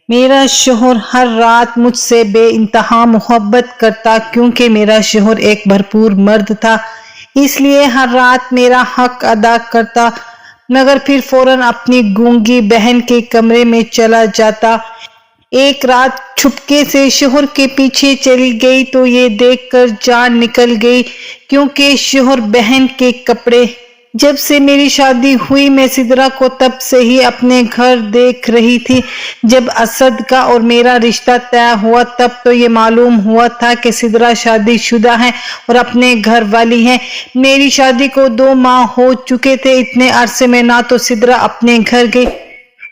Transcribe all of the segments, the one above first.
میرا شوہر ہر رات مجھ سے بے انتہا محبت کرتا کیونکہ میرا شوہر ایک بھرپور مرد تھا، اس لیے ہر رات میرا حق ادا کرتا مگر پھر فوراً اپنی گونگی بہن کے کمرے میں چلا جاتا۔ ایک رات چھپکے سے شوہر کے پیچھے چلی گئی تو یہ دیکھ کر جان نکل گئی کیونکہ شوہر بہن کے کپڑے۔ جب سے میری شادی ہوئی میں سدرا کو تب سے ہی اپنے گھر دیکھ رہی تھی۔ جب اسد کا اور میرا رشتہ طے ہوا تب تو یہ معلوم ہوا تھا کہ سدرا شادی شدہ ہے اور اپنے گھر والی ہے۔ میری شادی کو 2 ماہ ہو چکے تھے۔ اتنے عرصے میں نہ تو سدرا اپنے گھر گئی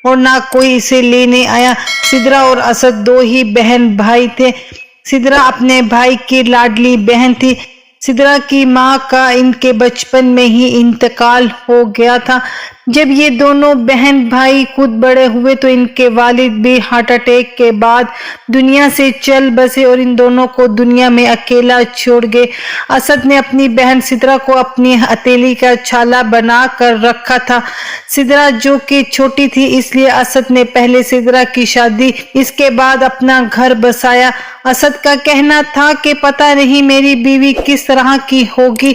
اور نہ کوئی اسے لینے آیا۔ سدرا اور اسد 2 ہی بہن بھائی تھے۔ سدرا اپنے بھائی کی لاڈلی بہن تھی۔ سدرا کی ماں کا ان کے بچپن میں ہی انتقال ہو گیا تھا۔ جب یہ دونوں بہن بھائی خود بڑے ہوئے تو ان کے والد بھی ہارٹ اٹیک کے بعد دنیا سے چل بسے اور ان دونوں کو دنیا میں اکیلا چھوڑ گئے۔ اسد نے اپنی بہن سدرا کو اپنی ہتھیلی کا چھالا بنا کر رکھا تھا۔ سدرا جو کہ چھوٹی تھی اس لیے اسد نے پہلے سدرا کی شادی اس کے بعد اپنا گھر بسایا۔ اسد کا کہنا تھا کہ پتہ نہیں میری بیوی کس طرح کی ہوگی،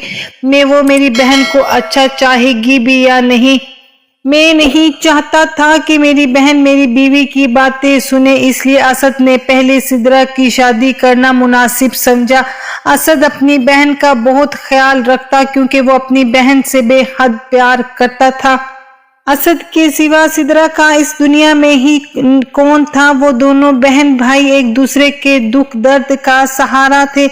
وہ میری بہن کو اچھا چاہے گی بھی یا نہیں۔ میں نہیں چاہتا تھا کہ میری بہن میری بیوی کی باتیں سنے، اس لیے اسد نے پہلے سدرا کی شادی کرنا مناسب سمجھا۔ اسد اپنی بہن کا بہت خیال رکھتا کیونکہ وہ اپنی بہن سے بے حد پیار کرتا تھا۔ اسد کے سوا سدرا کا اس دنیا میں ہی کون تھا؟ وہ دونوں بہن بھائی ایک دوسرے کے دکھ درد کا سہارا تھے۔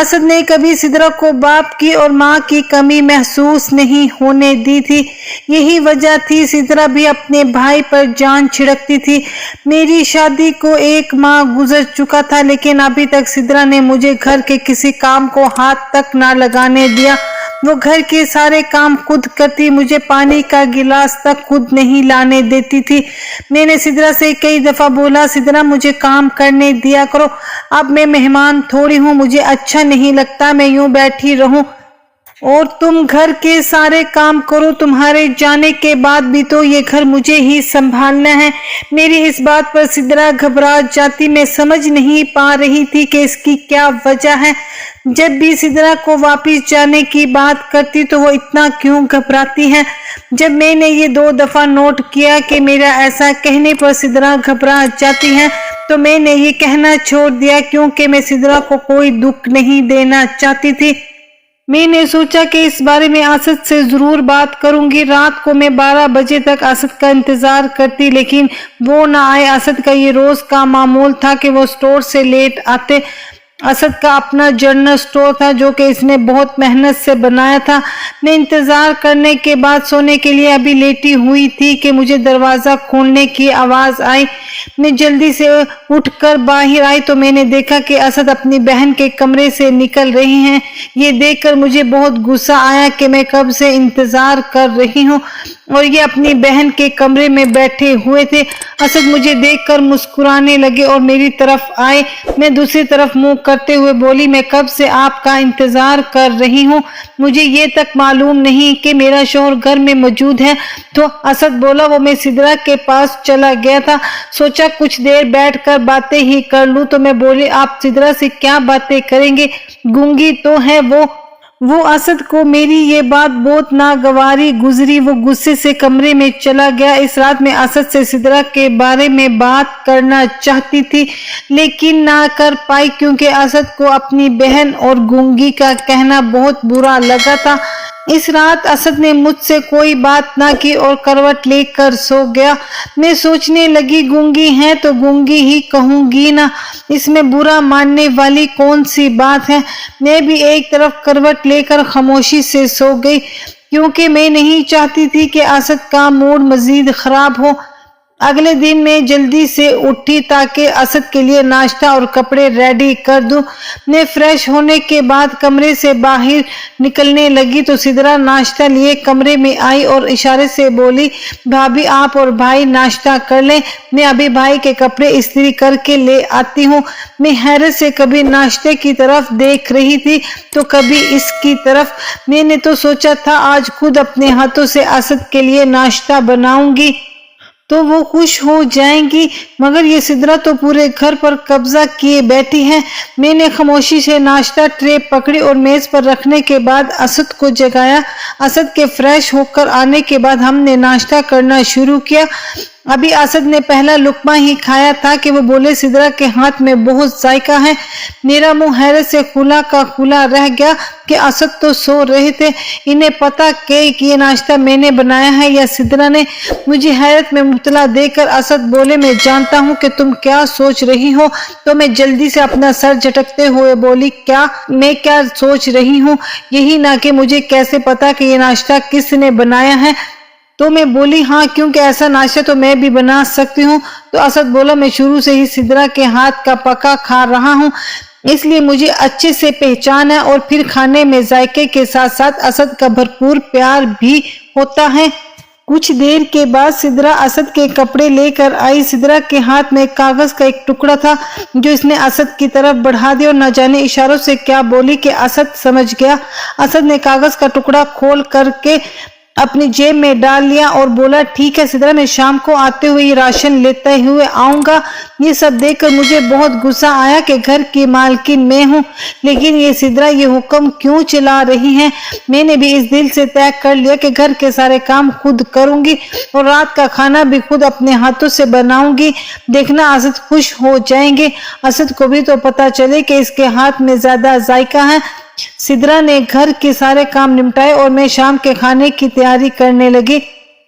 اسد نے کبھی سدرا کو باپ کی اور ماں کی کمی محسوس نہیں ہونے دی تھی۔ یہی وجہ تھی سدرا بھی اپنے بھائی پر جان چھڑکتی تھی۔ میری شادی کو 1 ماہ گزر چکا تھا لیکن ابھی تک سدرا نے مجھے گھر کے کسی کام کو ہاتھ تک نہ لگانے دیا۔ وہ گھر کے سارے کام خود کرتی، مجھے پانی کا گلاس تک خود نہیں لانے دیتی تھی۔ میں نے سدرا سے کئی دفعہ بولا، سدرا مجھے کام کرنے دیا کرو، اب میں مہمان تھوڑی ہوں، مجھے اچھا نہیں لگتا میں یوں بیٹھی رہوں اور تم گھر کے سارے کام کرو، تمہارے جانے کے بعد بھی تو یہ گھر مجھے ہی سنبھالنا ہے۔ میری اس بات پر سدرا گھبرا جاتی، میں سمجھ نہیں پا رہی تھی کہ اس کی کیا وجہ ہے۔ جب بھی سدرا کو واپس جانے کی بات کرتی تو وہ اتنا کیوں گھبراتی ہے؟ جب میں نے یہ 2 دفعہ نوٹ کیا کہ میرا ایسا کہنے پر سدرا گھبرا جاتی ہے تو میں نے یہ کہنا چھوڑ دیا کیونکہ میں سدرا کو کوئی دکھ نہیں دینا چاہتی تھی۔ میں نے سوچا کہ اس بارے میں اسد سے ضرور بات کروں گی۔ رات کو میں 12 بجے تک اسد کا انتظار کرتی لیکن وہ نہ آئے۔ اسد کا یہ روز کا معمول تھا کہ وہ اسٹور سے لیٹ آتے۔ اسد کا اپنا جنرل اسٹور تھا جو کہ اس نے بہت محنت سے بنایا تھا۔ میں انتظار کرنے کے بعد سونے کے لیے ابھی لیٹی ہوئی تھی کہ مجھے دروازہ کھولنے کی آواز آئی۔ میں جلدی سے اٹھ کر باہر آئی تو میں نے دیکھا کہ اسد اپنی بہن کے کمرے سے نکل رہی ہیں۔ یہ دیکھ کر مجھے بہت غصہ آیا کہ میں کب سے انتظار کر رہی ہوں اور یہ اپنی بہن کے کمرے میں بیٹھے ہوئے تھے۔ اسد مجھے دیکھ کر مسکرانے لگے اور میری طرف آئے۔ میں دوسری طرف منہ کرتے ہوئے بولی، میں کب سے آپ کا انتظار کر رہی ہوں، مجھے یہ تک معلوم نہیں کہ میرا شوہر گھر میں موجود ہے۔ تو اسد بولا، وہ میں سدرا کے پاس چلا گیا تھا، سوچا کچھ دیر بیٹھ کر باتیں ہی کر لوں۔ تو میں بولی، آپ سدرا سے کیا باتیں کریں گے، گونگی تو ہے وہ اسد کو میری یہ بات بہت ناگواری گزری۔ وہ غصے سے کمرے میں چلا گیا۔ اس رات میں اسد سے سدرا کے بارے میں بات کرنا چاہتی تھی لیکن نہ کر پائی کیونکہ اسد کو اپنی بہن اور گونگی کا کہنا بہت برا لگا تھا۔ اس رات اسد نے مجھ سے کوئی بات نہ کی اور کروٹ لے کر سو گیا۔ میں سوچنے لگی گونگی ہے تو گونگی ہی کہوں گی نا، اس میں برا ماننے والی کون سی بات ہے۔ میں بھی ایک طرف کروٹ لے کر خاموشی سے سو گئی کیونکہ میں نہیں چاہتی تھی کہ اسد کا موڈ مزید خراب ہو۔ اگلے دن میں جلدی سے اٹھی تاکہ اسد کے لیے ناشتہ اور کپڑے ریڈی کر دوں۔ میں فریش ہونے کے بعد کمرے سے باہر نکلنے لگی تو سدرا ناشتہ لیے کمرے میں آئی اور اشارے سے بولی، بھابھی آپ اور بھائی ناشتہ کر لیں، میں ابھی بھائی کے کپڑے استری کر کے لے آتی ہوں۔ میں حیرت سے کبھی ناشتے کی طرف دیکھ رہی تھی تو کبھی اس کی طرف۔ میں نے تو سوچا تھا آج خود اپنے ہاتھوں سے اسد کے لیے ناشتہ بناؤں گی۔ तो वो खुश हो जाएंगी, मगर ये सिद्रा तो पूरे घर पर कब्जा किए बैठी है। मैंने खामोशी से नाश्ता ट्रे पकड़ी और मेज पर रखने के बाद असद को जगाया। असद के फ्रेश होकर आने के बाद हमने नाश्ता करना शुरू किया। अभी असद ने पहला लुकमा ही खाया था कि वो बोले, सिद्रा के हाथ में बहुत जायका है। मेरा मुंह हैरत से खुला का खुला रह गया कि असद तो सो रहे थे, इन्हें पता कि ये नाश्ता मैंने बनाया है या सिद्रा ने। मुझे हैरत में मुब्तला देकर असद बोले, मैं जानता हूँ कि तुम क्या सोच रही हो। तो मैं जल्दी से अपना सर झटकते हुए बोली, मैं क्या सोच रही हूँ? यही ना कि मुझे कैसे पता कि ये नाश्ता किसने बनाया है। तो मैं बोली, हाँ, क्योंकि ऐसा नाश्ता तो मैं भी बना सकती हूँ। तो असद बोला, मैं शुरू से ही सिद्रा के हाथ का पका खा रहा हूँ, इसलिए मुझे अच्छे से पहचान है। और फिर खाने में जायके के साथ साथ असद का भरपूर प्यार भी होता है। कुछ देर के बाद सिद्रा असद के कपड़े लेकर आई। सिद्रा के हाथ में कागज का एक टुकड़ा था जो इसने असद की तरफ बढ़ा दिया और न जाने इशारों से क्या बोली कि असद समझ गया। असद ने कागज का टुकड़ा खोल करके अपनी जेब में डाल लिया और बोला, ठीक है सिद्रा, मैं शाम को आते हुए ये राशन लेते हुए आऊंगा। ये सब देखकर मुझे बहुत गुस्सा आया कि घर की मालकिन मैं हूँ, लेकिन ये सिद्रा ये हुक्म क्यों चला रही है। मैंने भी इस दिल से तय कर लिया कि घर के सारे काम खुद करूंगी और रात का खाना भी खुद अपने हाथों से बनाऊंगी। देखना असद खुश हो जाएंगे। असद को भी तो पता चले कि इसके हाथ में ज्यादा जायका है। सिद्रा ने घर के सारे काम निपटाए और मैं शाम के खाने की तैयारी करने लगी।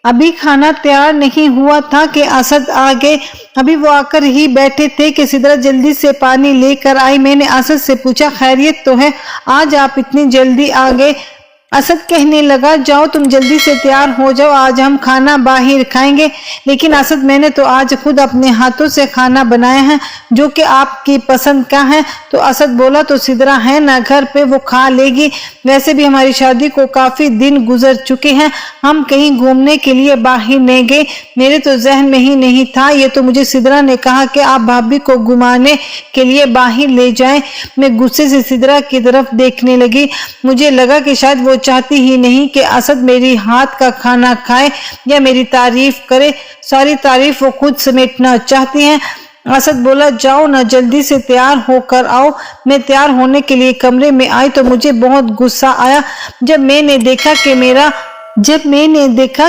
अभी खाना तैयार नहीं हुआ था कि असद आ गए। अभी वो आकर ही बैठे थे कि सिद्रा जल्दी से पानी लेकर आई। मैंने असद से पूछा, खैरियत तो है, आज आप इतनी जल्दी आ गए? असद कहने लगा, जाओ तुम जल्दी से तैयार हो जाओ, आज हम खाना बाहर खाएंगे। लेकिन असद, मैंने तो आज खुद अपने हाथों से खाना बनाया है जो कि आपकी पसंद का है। तो असद बोला, तो सिद्रा है ना घर पे, वो खा लेगी। वैसे भी हमारी शादी को काफी दिन गुजर चुके हैं, हम कहीं घूमने के लिए बाहर नहीं गए। मेरे तो जहन में ही नहीं था, ये तो मुझे सिद्रा ने कहा कि आप भाभी को घुमाने के लिए बाहर ले जाएं। मैं गुस्से से सिद्रा की तरफ देखने लगी। मुझे लगा कि शायद वो चाहती ही नहीं कि असद मेरी हाथ का खाना खाए या मेरी तारीफ करे। सारी तारीफ वो खुद समेटना चाहती हैं। असद बोला, जाओ ना जल्दी से तैयार होकर आओ। मैं तैयार होने के लिए कमरे में आई तो मुझे बहुत गुस्सा आया जब मैंने देखा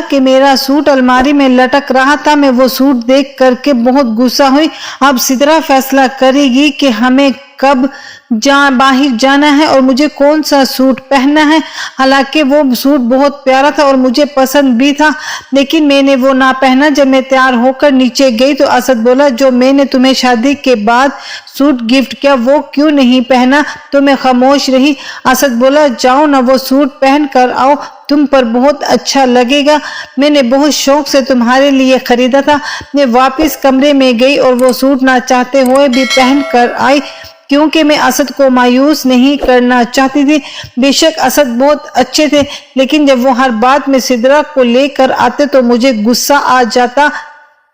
कि मेरा सूट अलमारी में लटक रहा था। मैं वो सूट देख करके बहुत गुस्सा हुई। अब सिद्रा फैसला करेगी कि हमें कब बाहर जाना है और मुझे कौन सा सूट पहनना है। हालांकि वो सूट बहुत प्यारा था और मुझे पसंद भी था, लेकिन मैंने वो ना पहना। जब मैं तैयार होकर नीचे गई तो असद बोला, जो मैंने तुम्हें शादी के बाद सूट गिफ्ट किया वो क्यों नहीं पहना? तो मैं खामोश रही। असद बोला, जाओ ना वो सूट पहन कर आओ, तुम पर बहुत अच्छा लगेगा। मैंने बहुत शौक से तुम्हारे लिए खरीदा था। मैं वापस कमरे में गई और वो सूट ना चाहते हुए भी पहन कर आई, क्योंकि मैं असद को मायूस नहीं करना चाहती थी। बेशक असद बहुत अच्छे थे, लेकिन जब वो हर बात में सिद्रा को लेकर आते तो मुझे गुस्सा आ जाता,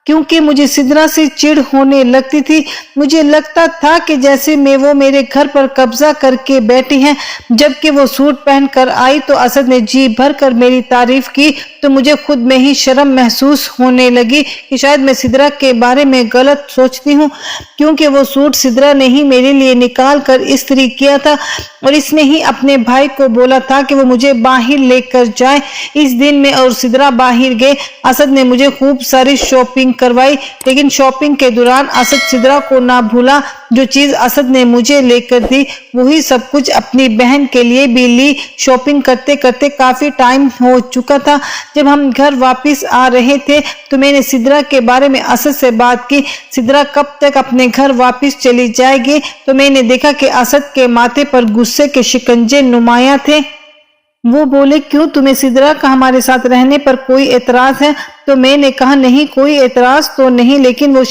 क्योंकि मुझे सिद्रा से चिढ़ होने लगती थी। मुझे लगता था कि जैसे वो मेरे घर पर कब्जा करके बैठी हैं। जबकि वो सूट पहनकर आई तो असद ने जी भर कर मेरी तारीफ की, तो मुझे खुद में ही शर्म महसूस होने लगी कि शायद मैं सिद्रा के बारे में गलत सोचती हूँ, क्योंकि वो सूट सिद्रा ने ही मेरे लिए निकाल कर इस्त्री किया था और इसने ही अपने भाई को बोला था कि वो मुझे बाहर लेकर जाए। इस दिन में और सिद्रा बाहर गए। असद ने मुझे खूब सारी शॉपिंग करवाई, लेकिन शॉपिंग के दौरान असद सिद्रा को ना भूला। जो चीज असद ने मुझे लेकर दी वही सब कुछ अपनी बहन के लिए भी ली। शॉपिंग करते करते काफी टाइम हो चुका था। जब हम घर वापस आ रहे थे तो मैंने सिद्रा के बारे में असद से बात की। सिद्रा कब तक अपने घर वापस चली जाएगी? तो मैंने देखा कि असद के माथे पर गुस्से के शिकंजे नुमाया थे। वो बोले, क्यों, तुम्हें सिद्रा का हमारे साथ रहने पर कोई एतराज है? तो मैंने कहा, नहीं, कोई एतराज तो नहीं, लेकिन वो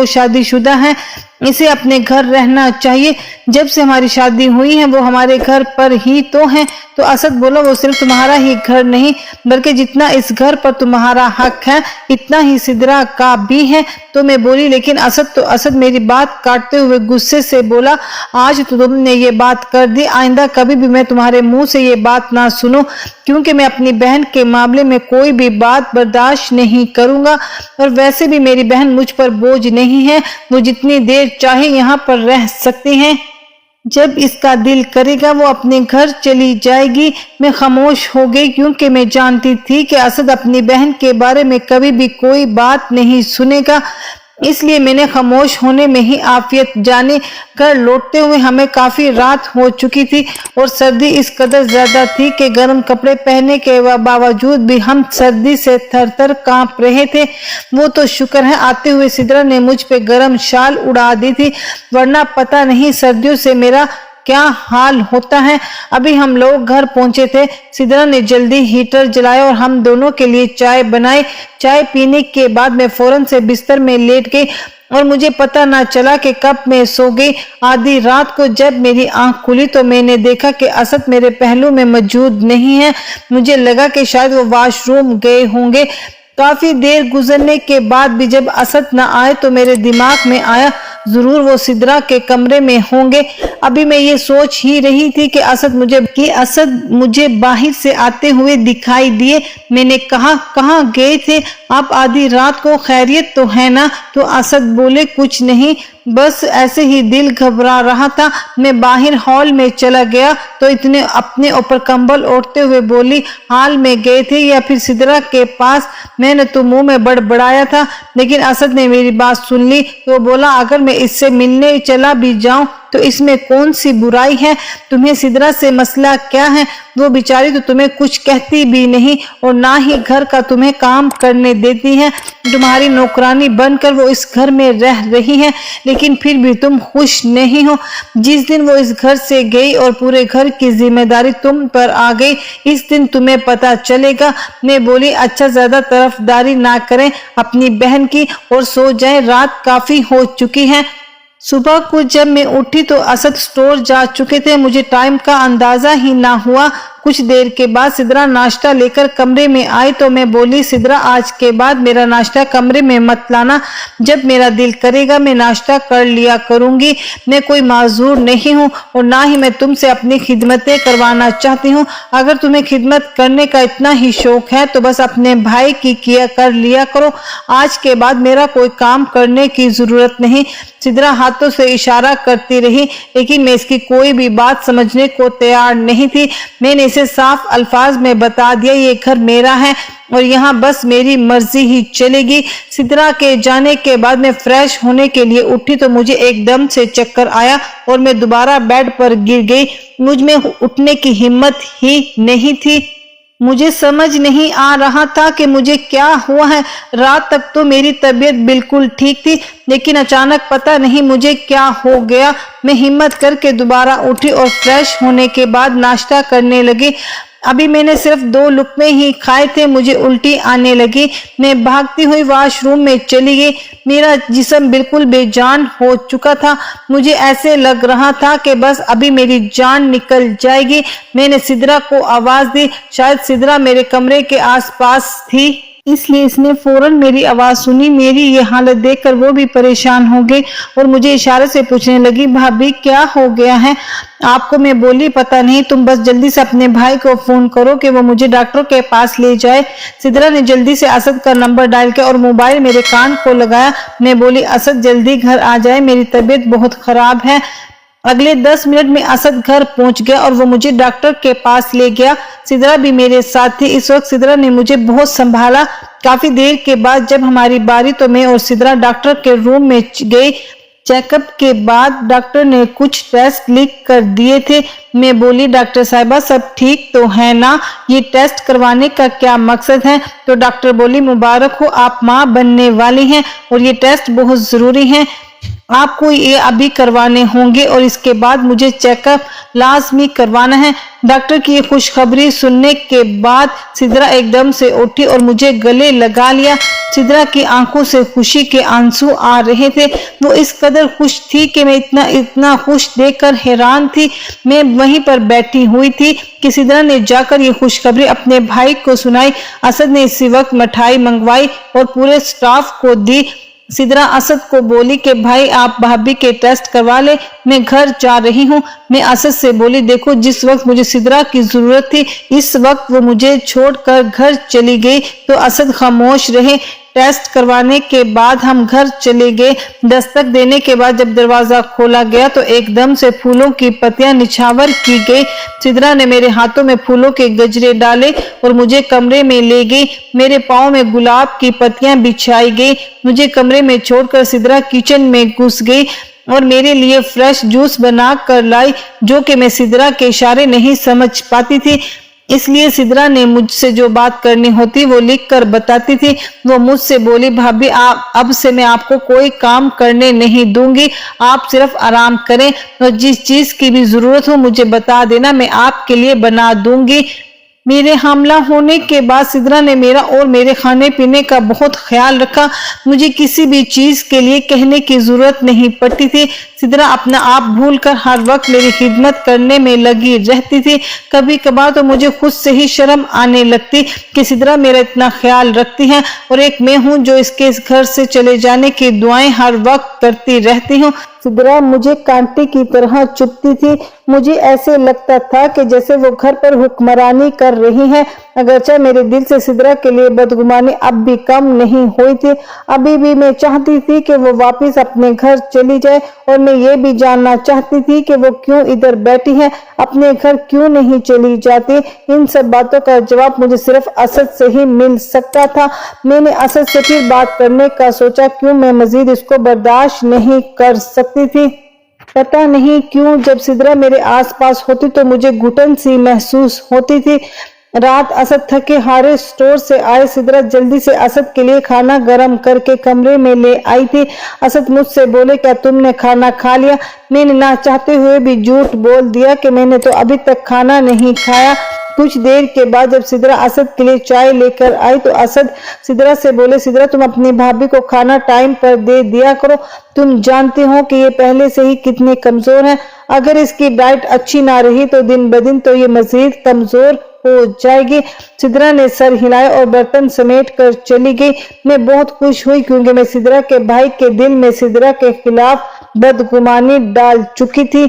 शादीशुदा है, इसे अपने घर रहना चाहिए। जब से हमारी शादी हुई है वो हमारे घर पर ही तो है। तो असद बोला, वो सिर्फ तुम्हारा ही घर नहीं बल्कि जितना इस घर पर तुम्हारा हक है इतना ही सिद्रा का भी है। तो मैं बोली, लेकिन असद मेरी बात काटते हुए गुस्से से बोला, आज तो तुमने ये बात कर दी, आइंदा कभी भी मैं तुम्हारे मुंह से ये बात ना सुनूं, क्योंकि मैं अपनी बहन के मामले में कोई भी बात बर्दाश्त नहीं करूंगा, और वैसे भी मेरी बहन मुझ पर बोझ नहीं है, वो जितनी देर चाहे यहाँ पर रह सकती हैं। जब इसका दिल करेगा वो अपने घर चली जाएगी। मैं खामोश हो गई क्योंकि मैं जानती थी कि असद अपनी बहन के बारे में कभी भी कोई बात नहीं सुनेगा, इसलिए मैंने खामोश होने में ही आफियत जाने। घर लौटते हुए हमें काफी रात हो चुकी थी और सर्दी इस कदर ज्यादा थी कि गर्म कपड़े पहनने के बावजूद भी हम सर्दी से थर-थर कांप रहे थे। वो तो शुक्र है आते हुए सिद्रा ने मुझ पे गर्म शाल उड़ा दी थी, वरना पता नहीं सर्दियों से मेरा क्या हाल होता है। अभी हम लोग घर पहुंचे थे। सिद्रा ने जल्दी हीटर जलाया और हम दोनों के लिए चाय बनाई। चाय पीने के बाद मैं फौरन से बिस्तर में लेट गई और मुझे पता ना चला कि कब मैं सो गई। आधी रात को जब मेरी आंख खुली तो मैंने देखा कि असद मेरे पहलू में मौजूद नहीं है। मुझे लगा कि शायद वो वॉशरूम गए होंगे। काफी देर गुजरने के बाद भी जब असद न आए तो मेरे दिमाग में आया जरूर वो सिद्रा के कमरे में होंगे। अभी मैं ये सोच ही रही थी कि असद मुझे बाहर से आते हुए दिखाई दिए। मैंने कहा, कहाँ गए थे आप आधी रात को, खैरियत तो है ना? तो असद बोले, कुछ नहीं, बस ऐसे ही दिल घबरा रहा था। मैं बाहर हॉल में चला गया तो इतने अपने ऊपर कंबल ओढ़ते हुए बोली, हॉल में गए थे या फिर सिद्रा के पास? मैंने तो मुंह में बड़बड़ाया था, लेकिन असद ने मेरी बात सुन ली तो बोला, अगर मैं इससे मिलने चला भी जाऊं तो इसमें कौन सी बुराई है? तुम्हें सिद्रा से मसला क्या है? वो बेचारी तो तुम्हें कुछ कहती भी नहीं और ना ही घर का तुम्हें काम करने देती है। तुम्हारी नौकरानी बनकर वो इस घर में रह रही है, लेकिन फिर भी तुम खुश नहीं हो। जिस दिन वो इस घर से गई और पूरे घर की जिम्मेदारी तुम पर आ गई, इस दिन तुम्हें पता चलेगा। मैं बोली, अच्छा ज्यादा तरफदारी ना करें अपनी बहन की और सो जाएं, रात काफी हो चुकी है। सुबह को जब मैं उठी तो असद स्टोर जा चुके थे। मुझे टाइम का अंदाजा ही ना हुआ। कुछ देर के बाद सिद्रा नाश्ता लेकर कमरे में आई तो मैं बोली, सिद्रा आज के बाद मेरा नाश्ता कमरे में मत लाना, जब मेरा दिल करेगा मैं नाश्ता कर लिया करूंगी। मैं कोई माजूर नहीं हूँ और ना ही मैं तुमसे अपनी खिदमतें करवाना चाहती हूँ। अगर तुम्हें खिदमत करने का इतना ही शौक है तो बस अपने भाई की किया कर लिया करो। आज के बाद मेरा कोई काम करने की जरूरत नहीं। सिद्रा हाथों से इशारा करती रही, लेकिन मैं इसकी कोई भी बात समझने को तैयार नहीं थी। मैंने इसे साफ अल्फाज में बता दिया, ये घर मेरा है और यहाँ बस मेरी मर्जी ही चलेगी। सिद्रा के जाने के बाद मैं फ्रेश होने के लिए उठी तो मुझे एकदम से चक्कर आया और मैं दोबारा बेड पर गिर गई। मुझ में उठने की हिम्मत ही नहीं थी। मुझे समझ नहीं आ रहा था कि मुझे क्या हुआ है। रात तक तो मेरी तबीयत बिल्कुल ठीक थी, लेकिन अचानक पता नहीं मुझे क्या हो गया। मैं हिम्मत करके दोबारा उठी और फ्रेश होने के बाद नाश्ता करने लगी। अभी मैंने सिर्फ 2 लुकमे ही खाए थे, मुझे उल्टी आने लगी। मैं भागती हुई वॉशरूम में चली गई। मेरा जिस्म बिल्कुल बेजान हो चुका था। मुझे ऐसे लग रहा था कि बस अभी मेरी जान निकल जाएगी। मैंने सिद्रा को आवाज दी। शायद सिद्रा मेरे कमरे के आसपास थी, इसलिए इसने फौरन मेरी आवाज सुनी। मेरी ये हालत देखकर वो भी परेशान हो गई और मुझे इशारे से पूछने लगी, भाभी क्या हो गया है आपको? मैं बोली, पता नहीं, तुम बस जल्दी से अपने भाई को फोन करो कि वो मुझे डॉक्टर के पास ले जाए। सिद्रा ने जल्दी से असद का नंबर डायल किया और मोबाइल मेरे कान को लगाया। मैं बोली, असद जल्दी घर आ जाए, मेरी तबीयत बहुत खराब है। अगले 10 मिनट में असद घर पहुंच गया और वो मुझे डॉक्टर के पास ले गया। सिद्रा भी मेरे साथ थी। इस वक्त सिद्रा ने मुझे बहुत संभाला। काफी देर के बाद जब हमारी बारी तो मैं और सिद्रा डॉक्टर के रूम में गए। चेकअप के बाद डॉक्टर ने कुछ टेस्ट लिख कर दिए थे। मैं बोली, डॉक्टर साहिबा सब ठीक तो है ना? ये टेस्ट करवाने का क्या मकसद है? तो डॉक्टर बोली, मुबारक हो, आप माँ बनने वाली हैं और ये टेस्ट बहुत जरूरी है, आपको ये अभी करवाने होंगे और इसके बाद मुझे चेकअप लाजमी करवाना है। डॉक्टर की ये खुशखबरी सुनने के बाद सिद्रा एकदम से उठी और मुझे गले लगा लिया। सिद्रा की आंखों से खुशी के आंसू आ रहे थे। वो इस कदर खुश थी कि मैं इतना खुश देखकर हैरान थी। मैं वहीं पर बैठी हुई थी कि सिद्रा ने जाकर ये खुशखबरी अपने भाई को सुनाई। असद ने इसी वक्त मिठाई मंगवाई और पूरे स्टाफ को दी। सिदरा असद को बोली कि भाई आप भाभी के टेस्ट करवा ले, मैं घर जा रही हूँ। मैं असद से बोली देखो जिस वक्त मुझे सिदरा की जरूरत थी इस वक्त वो मुझे छोड़कर घर चली गई। तो असद खामोश रहे। टेस्ट करवाने के बाद हम घर चले गए। दस्तक देने के बाद जब दरवाजा खोला गया तो एकदम से फूलों की पत्तियां निछावर की गई। सिदरा ने मेरे हाथों में फूलों के गजरे डाले और मुझे कमरे में ले गई। मेरे पाँव में गुलाब की पत्तियां बिछाई गई। मुझे कमरे में छोड़कर सिदरा किचन में घुस गई और मेरे लिए फ्रेश जूस बना कर लाई, जो कि मैं सिदरा के इशारे नहीं समझ पाती थी, इसलिए सिदरा ने मुझसे जो बात करनी होती वो लिख कर बताती थी। वो मुझसे बोली भाभी अब से मैं आपको कोई काम करने नहीं दूंगी, आप सिर्फ आराम करें और जिस चीज की भी जरूरत हो मुझे बता देना, मैं आपके लिए बना दूंगी। मेरे हमला होने के बाद सिदरा ने मेरा और मेरे खाने पीने का बहुत ख्याल रखा। मुझे किसी भी चीज के लिए कहने की जरूरत नहीं पड़ती थी। सिदरा अपना आप भूलकर हर वक्त मेरी खिदमत करने में लगी रहती थी। कभी कभार तो मुझे खुद से ही शर्म आने लगती कि सिदरा मेरा इतना ख्याल रखती है और एक मैं हूँ जो इसके इस घर से चले जाने की दुआएं हर वक्त करती रहती हूँ। सिदरा मुझे कांटे की तरह चुभती थी। मुझे ऐसे लगता था कि जैसे वो घर पर हुक्मरानी कर रही है। अगरचे मेरे दिल से सिदरा के लिए बदगुमानी अब भी कम नहीं हुई थी। अभी भी मैं चाहती थी कि वो वापस अपने घर चली जाए और मैं ये भी जानना चाहती थी कि वो क्यों इधर बैठी है, अपने घर क्यों नहीं चली जाती। इन सब बातों का जवाब मुझे सिर्फ असद से ही मिल सकता था। मैंने असद से फिर बात करने का सोचा, क्यों मैं मजीद इसको बर्दाश्त नहीं कर सकती थी। पता नहीं क्यों जब सिदरा मेरे आसपास होती तो मुझे घुटन सी महसूस होती थी। रात असद थके हारे स्टोर से आए। सिदरा जल्दी से असद के लिए खाना गर्म करके कमरे में ले आई थी। असद मुझसे बोले क्या तुमने खाना खा लिया? मैंने ना चाहते हुए भी झूठ बोल दिया कि मैंने तो अभी तक खाना नहीं खाया। कुछ देर के बाद जब सिदरा असद के लिए चाय लेकर आई तो असद सिदरा से बोले सिदरा तुम अपनी भाभी को खाना टाइम पर दे दिया करो, तुम जानते हो कि ये पहले से ही कितनी कमजोर है। अगर इसकी डाइट अच्छी ना रही तो दिन ब दिन तो ये मजीद कमजोर हो जाएगी। सिदरा ने सर हिलाया और बर्तन समेट कर चली गई। मैं बहुत खुश हुई क्योंकि मैं सिदरा के भाई के दिल में सिदरा के खिलाफ बदगुमानी डाल चुकी थी।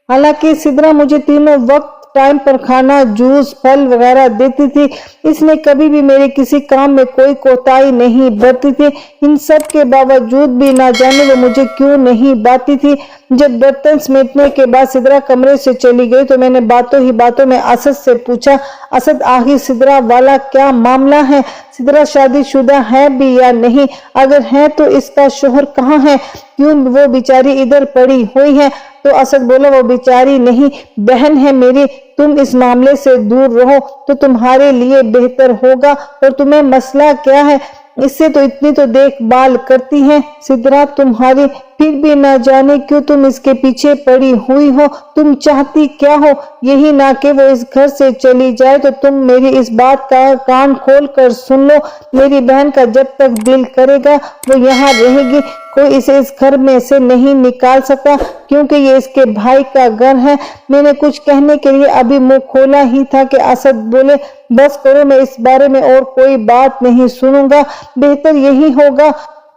हालांकि सिदरा मुझे तीनों वक्त टाइम पर खाना, जूस, फल वगैरह देती थी। इसने कभी भी मेरे किसी काम में कोई कोताही नहीं बरती थी। इन सब के बावजूद भी ना जाने वो मुझे क्यों नहीं बाती थी। जब बर्तन समेटने के बाद सिदरा कमरे से चली गई तो मैंने बातों ही बातों में असद से पूछा, असद आखिर सिदरा वाला क्या मामला है? सिदरा शादीशुदा है भी या नहीं? अगर है तो इसका शोहर कहाँ है? क्यों वो बेचारी इधर पड़ी हुई है? तो असद बोला वो बेचारी नहीं, बहन है मेरी। तुम इस मामले से दूर रहो तो तुम्हारे लिए बेहतर होगा। और तुम्हें मसला क्या है? इससे तो इतनी तो देखभाल करती है सिदरा तुम्हारी, फिर भी ना जाने क्यों तुम इसके पीछे पड़ी हुई हो। तुम चाहती क्या हो? यही ना कि वो इस घर से चली जाए। तो तुम मेरी इस बात का कान खोल कर सुन लो, मेरी बहन का जब तक दिल करेगा वो यहाँ रहेगी। कोई इसे इस घर में से नहीं निकाल सकता क्योंकि ये इसके भाई का घर है। मैंने कुछ कहने के लिए अभी मुंह खोला ही था कि असद बोले बस करो, मैं इस बारे में और कोई बात नहीं सुनूंगा, बेहतर यही होगा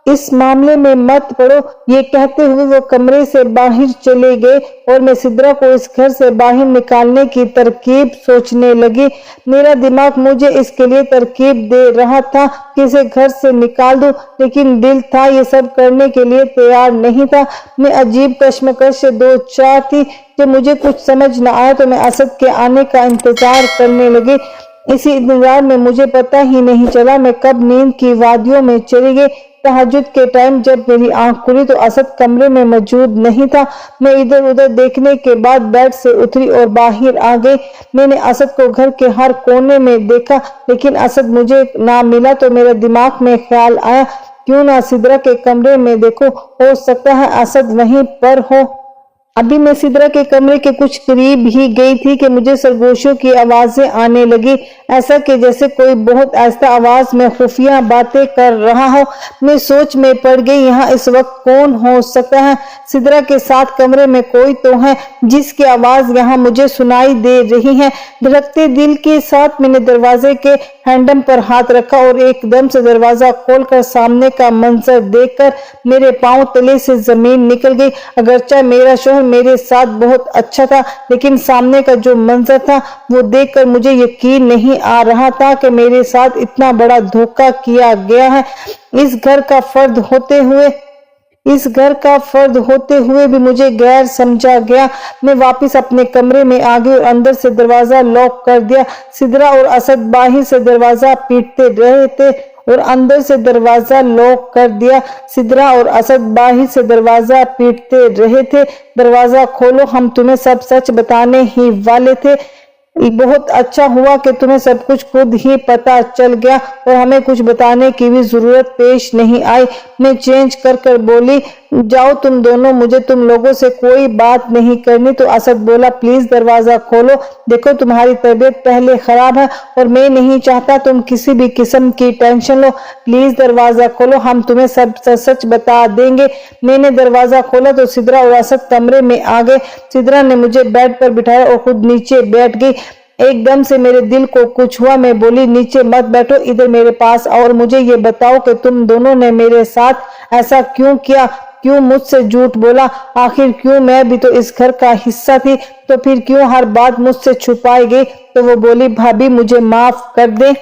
इस मामले में मत पड़ो। ये कहते हुए वो कमरे से बाहर चले गए और मैं सिदरा को इस घर से बाहर निकालने की तरकीब सोचने लगी। मेरा दिमाग मुझे इसके लिए तरकीब दे रहा था कि इसे घर से निकाल दूं, लेकिन दिल था ये सब करने के लिए तैयार नहीं था। मैं अजीब कश्मकश से दो चार थी। जब मुझे कुछ समझ न आया तो मैं असद के आने का इंतजार करने लगी। इसी इंतजार में मुझे पता ही नहीं चला मैं कब नींद की वादियों में चली गई। तहज्जुद के टाइम जब मेरी आंख खुली तो असद कमरे में मौजूद नहीं था। मैं इधर उधर देखने के बाद बेड से उतरी और बाहर आ गई। मैंने असद को घर के हर कोने में देखा, लेकिन असद मुझे ना मिला। तो मेरे दिमाग में ख्याल आया क्यों ना सिदरा के कमरे में देखो, हो सकता है असद वहीं पर हो। अभी मैं सिदरा के कमरे के कुछ करीब ही गई थी कि मुझे सरगोशियों की आवाजें आने लगी, ऐसा कि जैसे कोई बहुत आहिस्ता आवाज में खुफिया बातें कर रहा हो। मैं सोच में पड़ गई, यहाँ इस वक्त कौन हो सकता है? सिदरा के साथ कमरे में कोई तो है जिसकी आवाज यहाँ मुझे सुनाई दे रही है। धड़कते दिल के साथ मैंने दरवाजे के हैंडल पर हाथ रखा और एकदम से दरवाजा खोलकर सामने का मंजर देखकर मेरे पांव तले से जमीन निकल गई। अगरचे मेरा शोहर मेरे साथ बहुत अच्छा था, लेकिन सामने का जो मंजर था वो देखकर मुझे यकीन नहीं आ रहा था कि मेरे साथ इतना बड़ा धोखा किया गया है। इस घर का फर्द होते हुए भी मुझे गैर समझा गया। मैं वापस अपने कमरे में आ गई और अंदर से दरवाजा लॉक कर दिया। सिदरा और असद बाहर से दरवाजा पीटते रहे थे और अंदर से दरवाजा लॉक कर दिया। सिदरा और असद बाहर से दरवाजा पीटते रहे थे। दरवाजा खोलो, हम तुम्हें सब सच बताने ही वाले थे। बहुत अच्छा हुआ कि तुम्हें सब कुछ खुद ही पता चल गया और हमें कुछ बताने की भी जरूरत पेश नहीं आई। मैं चेंज कर बोली, जाओ तुम दोनों, मुझे तुम लोगों से कोई बात नहीं करनी। तो असद बोला, प्लीज दरवाजा खोलो, देखो तुम्हारी तबीयत पहले खराब है और मैं नहीं चाहता तुम किसी भी किस्म की टेंशन लो। प्लीज दरवाजा खोलो, हम तुम्हें सब सच बता देंगे। मैंने दरवाजा खोला तो सिदरा और असद कमरे में आ गए। सिदरा ने मुझे बेड पर बिठाया और खुद नीचे बैठ गई। एकदम से मेरे दिल को कुछ हुआ। मैं बोली, नीचे मत बैठो, इधर मेरे पास आओ और मुझे ये बताओ कि तुम दोनों ने मेरे साथ ऐसा क्यों किया, क्यों मुझसे झूठ बोला, आखिर क्यों? मैं भी तो इस घर का हिस्सा थी, तो फिर क्यों हर बात मुझसे छुपाई गई? तो वो बोली, भाभी मुझे माफ कर दे,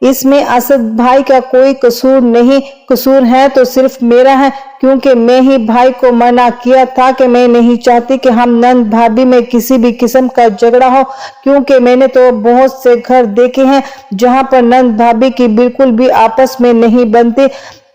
इसमें असद भाई का कोई कसूर नहीं, कसूर है तो सिर्फ मेरा है, क्योंकि मैं ही भाई को मना किया था कि मैं नहीं चाहती कि हम नंद भाभी में किसी भी किस्म का झगड़ा हो, क्योंकि मैंने तो बहुत से घर देखे हैं जहां पर नंद भाभी की बिल्कुल भी आपस में नहीं बनती।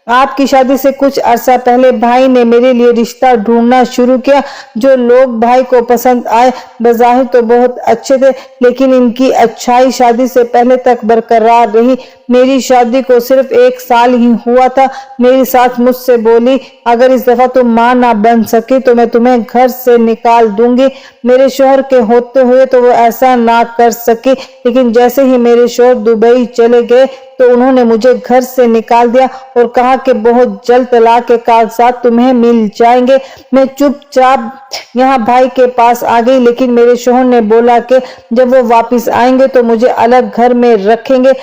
आपकी शादी से कुछ अरसा पहले भाई ने मेरे लिए रिश्ता ढूंढना शुरू किया। जो लोग भाई को पसंद आए बज़ाहिर तो बहुत अच्छे थे, लेकिन इनकी अच्छाई शादी से पहले तक बरकरार रही। मेरी शादी को सिर्फ 1 साल ही हुआ था। मेरी सास मुझसे बोली, अगर इस दफा तुम मां ना बन सकी तो मैं तुम्हें घर से निकाल दूंगी। मेरे शोहर के होते हुए तो वो ऐसा ना कर सकी, लेकिन जैसे ही मेरे शोहर दुबई चले गए तो उन्होंने मुझे घर से निकाल दिया और कहा कि बहुत जल्द तलाक के कागजात तुम्हें मिल जाएंगे। मैं चुपचाप यहाँ भाई के पास आ गई, लेकिन मेरे शोहर ने बोला कि जब वो वापस आएंगे तो मुझे अलग घर में रखेंगे।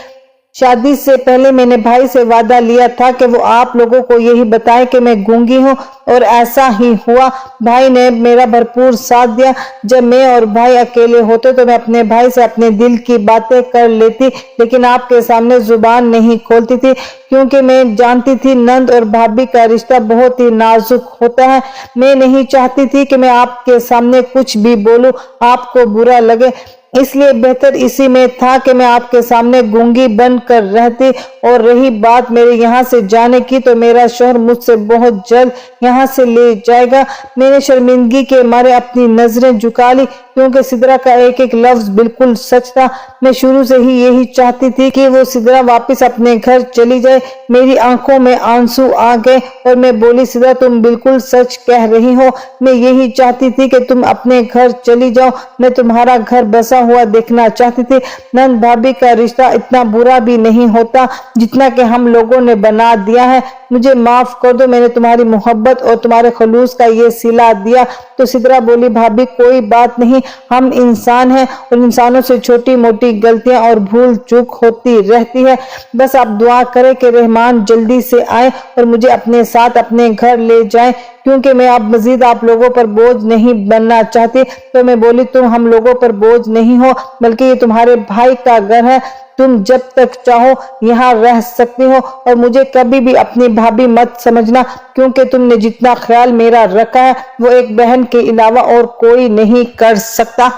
शादी से पहले मैंने भाई से वादा लिया था कि वो आप लोगों को यही बताए कि मैं गूंगी हूँ, और ऐसा ही हुआ। भाई ने मेरा भरपूर साथ दिया। जब मैं और भाई अकेले होते तो मैं अपने भाई से अपने दिल की बातें कर लेती, लेकिन आपके सामने जुबान नहीं खोलती थी, क्योंकि मैं जानती थी नंद और भाभी का रिश्ता बहुत ही नाजुक होता है। मैं नहीं चाहती थी कि मैं आपके सामने कुछ भी बोलूं, आपको बुरा लगे, इसलिए बेहतर इसी में था कि मैं आपके सामने गूंगी बन कर रहती। और रही बात मेरे यहाँ से जाने की, तो मेरा शोहर मुझसे बहुत जल्द यहाँ से ले जाएगा। मैंने शर्मिंदगी के मारे अपनी नजरें झुका ली, क्योंकि सिदरा का एक एक लफ्ज बिल्कुल सच था। मैं शुरू से ही यही चाहती थी कि वो सिदरा वापस अपने घर चली जाए। मेरी आंखों में आंसू आ गए और मैं बोली, सिदरा तुम बिल्कुल सच कह रही हो, मैं यही चाहती थी कि तुम अपने घर चली जाओ। मैं तुम्हारा घर बसा हुआ देखना चाहती थी। नंद भाभी का रिश्ता इतना बुरा भी नहीं होता जितना कि हम लोगों ने बना दिया है। मुझे माफ कर दो, मैंने तुम्हारी मोहब्बत और तुम्हारे खलूस का ये सिला दिया। तो सिदरा बोली, भाभी कोई बात नहीं, हम इंसान हैं और इंसानों से छोटी मोटी गलतियां और भूल चूक होती रहती है। बस आप दुआ करें कि रहमान जल्दी से आए और मुझे अपने साथ अपने घर ले जाएं, क्योंकि मैं अब मजीद आप लोगों पर बोझ नहीं बनना चाहती। तो मैं बोली, तुम हम लोगों पर बोझ नहीं हो, बल्कि ये तुम्हारे भाई का घर है, तुम जब तक चाहो यहाँ रह सकती हो, और मुझे कभी भी अपनी भाभी मत समझना, क्योंकि तुमने जितना ख्याल मेरा रखा है वो एक बहन के अलावा और कोई नहीं कर सकता।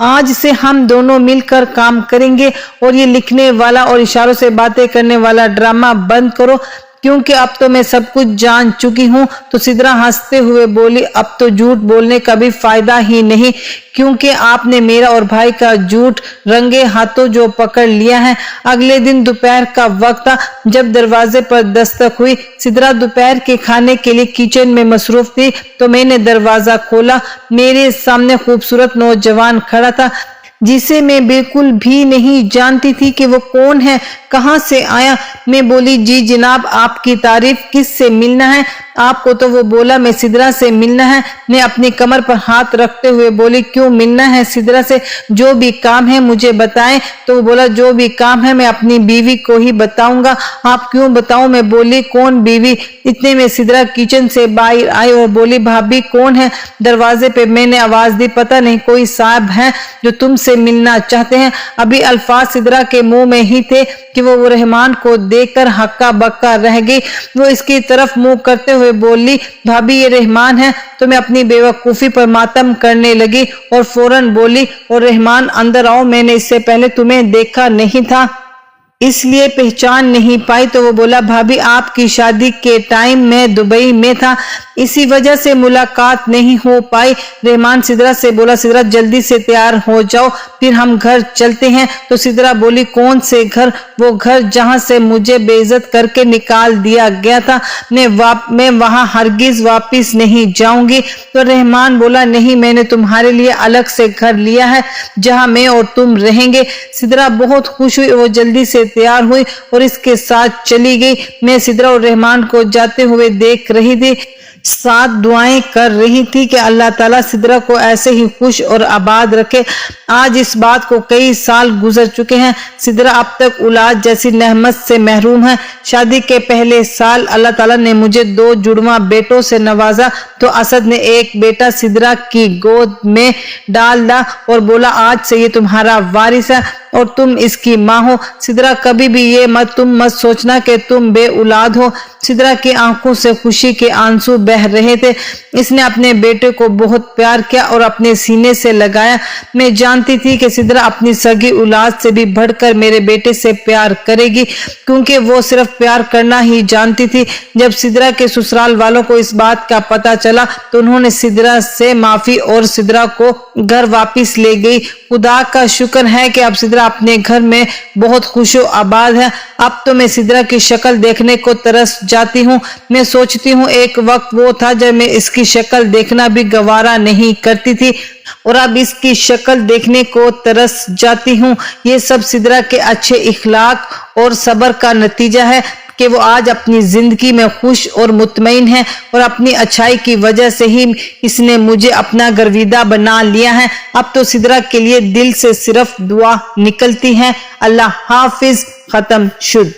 आज से हम दोनों मिलकर काम करेंगे और ये लिखने वाला और इशारों से बातें करने वाला ड्रामा बंद करो, क्योंकि अब तो मैं सब कुछ जान चुकी हूँ। तो सिदरा हंसते हुए बोली, अब तो झूठ बोलने का भी फायदा ही नहीं, क्योंकि आपने मेरा और भाई का झूठ रंगे हाथों जो पकड़ लिया है। अगले दिन दोपहर का वक्त था जब दरवाजे पर दस्तक हुई। सिदरा दोपहर के खाने के लिए किचन में मसरूफ थी तो मैंने दरवाजा खोला। मेरे सामने खूबसूरत नौजवान खड़ा था जिसे मैं बिल्कुल भी नहीं जानती थी कि वो कौन है, कहाँ से आया। मैं बोली, जी जनाब, आपकी तारीफ, किससे मिलना है आपको? तो वो बोला, मैं सिदरा से मिलना है। मैं अपनी कमर पर हाथ रखते हुए बोली, क्यों मिलना है सिदरा से? जो भी काम है मुझे बताएं। तो वो बोला, जो भी काम है मैं अपनी बीवी को ही बताऊंगा। आप क्यों बताऊं? मैं बोली, कौन बीवी? इतने में सिदरा किचन से बाहर आई और बोली, भाभी कौन है? दरवाजे पे मैंने आवाज दी, पता नहीं कोई साहब है जो तुमसे मिलना चाहते हैं। अभी अल्फाज सिदरा के मुंह में ही थे कि वो रहमान को देखकर हक्का बक्का रह गई। वो इसकी तरफ मुंह करते हुए बोली, भाभी ये रहमान है। तो मैं अपनी बेवकूफी पर मातम करने लगी और फौरन बोली, और रहमान अंदर आओ, मैंने इससे पहले तुम्हें देखा नहीं था इसलिए पहचान नहीं पाई। तो वो बोला, भाभी आपकी शादी के टाइम मैं दुबई में था, इसी वजह से मुलाकात नहीं हो पाई। रहमान सिदरा से बोला, सिदरा जल्दी से तैयार हो जाओ, फिर हम घर चलते हैं। तो सिदरा बोली, कौन से घर? वो घर जहां से मुझे बेइज्जत करके निकाल दिया गया था। मैं वहां हरगिज वापिस नहीं जाऊंगी। तो रहमान बोला, नहीं, मैंने तुम्हारे लिए अलग से घर लिया है जहां मैं और तुम रहेंगे। सिदरा बहुत खुश हुई, वो जल्दी से तैयार हुई और इसके साथ चली गई। मैं सिदरा और रहमान को जाते हुए देख रही थी, साथ दुआएं कर रही थी कि अल्लाह ताला सिदरा को ऐसे ही खुश और आबाद रखे। आज इस बात को कई साल गुजर चुके हैं। सिदरा अब तक औलाद जैसी नेमत से महरूम है। शादी के पहले साल अल्लाह ताला ने मुझे 2 जुड़वा बेटों से नवाजा। तो असद ने एक बेटा सिदरा की गोद में डाल दिया और बोला, आज से ये तुम्हारा वारिस है और तुम इसकी माँ हो। सिदरा कभी भी ये तुम मत सोचना कि तुम बे औलाद हो। सिदरा की आंखों से खुशी के आंसू बह रहे थे। इसने अपने बेटे को बहुत प्यार किया और अपने सीने से लगाया। मैं जानती थी कि सिदरा अपनी सगी औलाद से भी बढ़कर मेरे बेटे से प्यार करेगी, क्योंकि वो सिर्फ प्यार करना ही जानती थी। जब सिदरा के ससुराल वालों को इस बात का पता चला तो उन्होंने सिदरा से माफी और सिदरा को घर वापिस ले गई। खुदा का शुक्र है कि अब सिदरा अपने घर में बहुत खुशो आबाद है। अब तो मैं सिदरा की शक्ल देखने को तरस जाती हूँ। मैं सोचती हूँ एक वक्त वो था जब मैं इसकी शक्ल देखना भी गवारा नहीं करती थी और अब इसकी शक्ल देखने को तरस जाती हूँ। ये सब सिदरा के अच्छे इखलाक और सब्र का नतीजा है कि वो आज अपनी जिंदगी में खुश और मुतमईन है और अपनी अच्छाई की वजह से ही इसने मुझे अपना गर्विदा बना लिया है। अब तो सिदरा के लिए दिल से सिर्फ दुआ निकलती है। अल्लाह हाफिज। खत्म शुद।